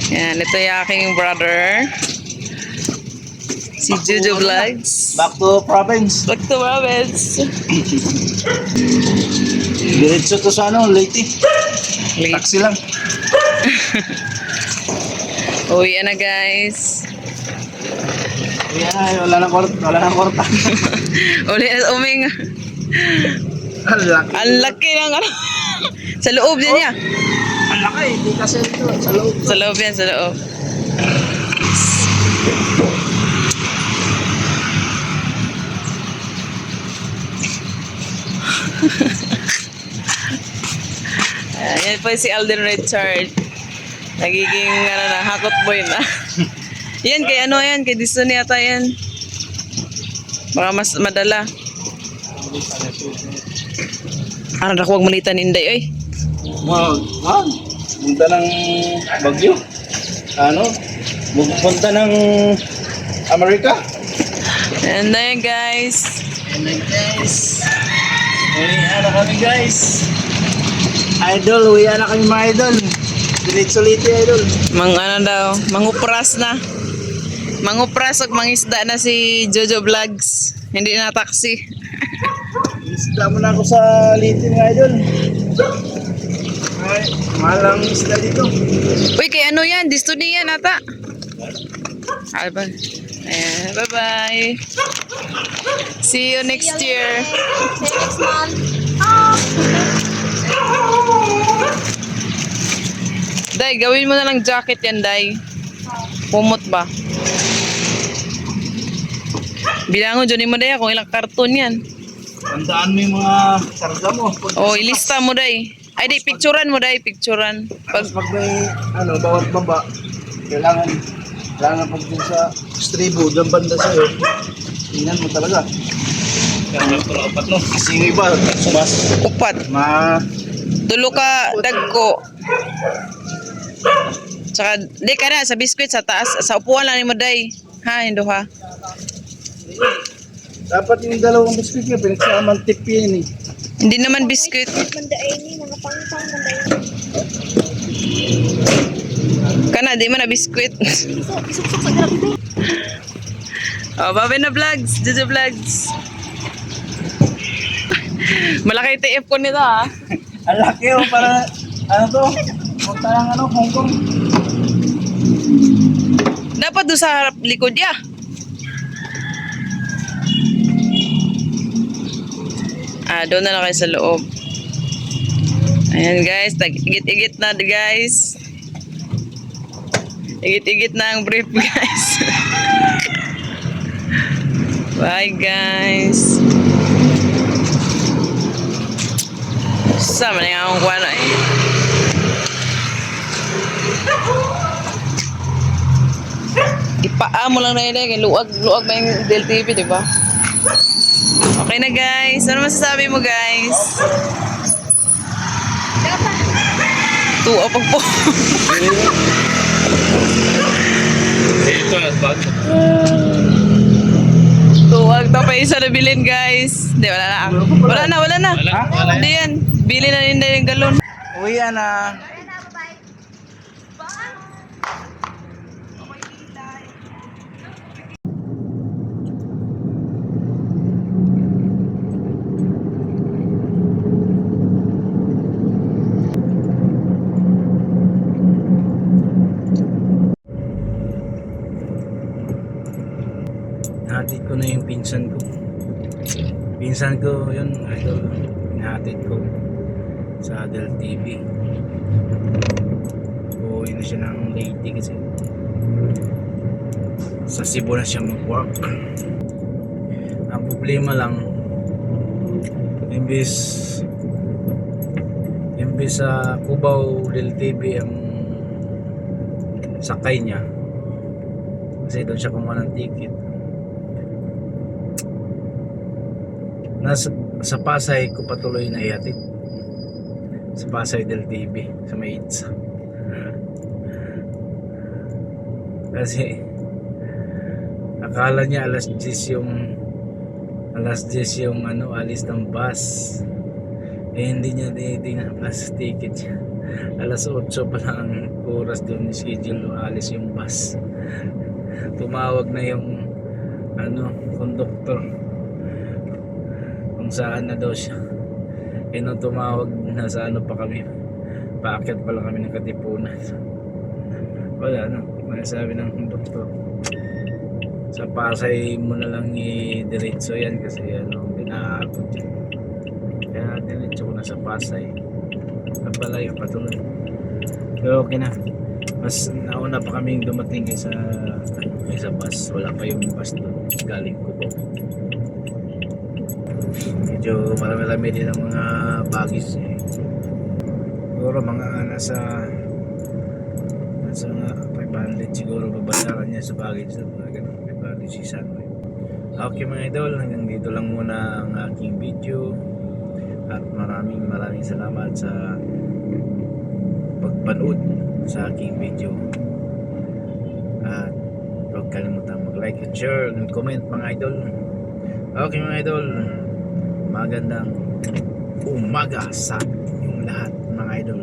Yan, ito yung aking brother. Si Jojo Vlogs. Back to province. Back to Robbins. Diretso to sa ano, Leyte. Taxi lang. Uwi na guys. Yan, wala nang korta. Uli na uming. Ang laki. Ang laki ng ano. Sa loob din niya. Ang laki, hindi kasi ito. Sa loob. Sa loob yan, sa loob. Yan po si Alden Richard. Nagiging ano na, hakot boy na. Yan, kay ano yan, kay Disney yata yan. Baka mas madala. Ano na huwag manitan Inday, oy. Wag. Punta ng Bagyo. Ano? Punta ng Amerika. And then guys. Ano kami guys? Idol, uwi na kami mga idol. Diretso-liti idol. Ano daw, mangupras na. Mangupras o mangisda na si Jojo Vlogs. Hindi na taxi. Isda mo na ako sa liti mga idol. Ay, malang isda dito. Uy, kay ano yan? Destiny yan ata. Ay ba? Ayan, bye-bye. See you next year. See you next month. Day, gawin mo na lang jacket yan, Day. Pumot ba? Bilangon dyan mo, Day, kung ilang karton yan. Tandaan mo yung mga karga mo. Oh, ilista mo, Day. Ay, Day, picturean mo, Day, picturean. Pag may ano, bawat baba, kailangan pag dun sa stribo, dyan banda sa'yo, tingnan mo talaga. Kailangan pala upat no. Kasi yung iba, sumas. Upat. Dulo ka, dagko. Tsaka, di ka na, sa biskwit, sa taas, sa upuan lang ni mo, Day. Ha, hindo ha. Dapat yung dalawang biskuit nga, pinagsaman tip yan eh. Hindi naman biskwit. Mandain ni mga pangpang mandain. Kana, di man na biskwit. Isok-sok sa grabe. Oh, Babe na Vlogs, Jojo Vlogs. Malaki TF ko nito ha. Ang laki oh, para, ano to, punta lang ano, Hong Kong. Dapat doon sa harap likod ya. Doon na lang kayo sa loob. Ayan guys, igit-igit na guys. Igit-igit na ang brief guys. Bye guys. Sama na yung kuha na eh. Ipaa mo lang na yun eh. Luag ba yung DLTV, di ba? Okay na guys. Ano masasabi mo guys? Tuwa pag po. Ito na, bag. Tuwag na pa isa na bilhin guys. Hindi, wala na. Wala na. Hindi yan. Bili na nila yung galon. Uwi na. Nahatid ko na yung pinsan ko. Pinsan ko yun, idol. Nahatid ko sa Adel TV. Uuwi na siya ng Leyte kasi sa Cebu na siya mag-work. Ang problema lang, imbis sa Cubao del TV ang sakay niya, kasi doon siya kumuha ng ticket. Sa Pasay ko patuloy na ihatid. Sa Pasay del TV, sa may Itza. Kasi akala niya alas 10 yung ano, alis ng bus. Eh hindi niya tinitingnan plus ticket niya. Alas 8 pa lang ang oras doon ni schedule alis yung bus. Tumawag na yung conductor kung saan na daw siya. Nung tumawag na sa pa kami, paakyat pa lang kami ng Katipunan. Wala sabi ng conductor, sa Pasay mo na lang i-diretso yan kasi binaabot yan. Kaya diretso ko na sa Pasay. Napalayo patuloy. Pero okay na. Mas nauna pa kaming dumating kaysa bus. Wala pa yung bus doon. Galing ko po. Medyo marami-rami din ang mga bagis. Siguro mga nasa mga 500 siguro babayaran niya sa baggage. Mga ganun. 500 600. Okay mga idol. Hanggang dito lang muna ang aking video. At maraming salamat sa pagpanood sa aking video. At huwag kalimutan mag-like at share and comment mga idol. Okay mga idol, magandang umaga sa inyong lahat mga idol.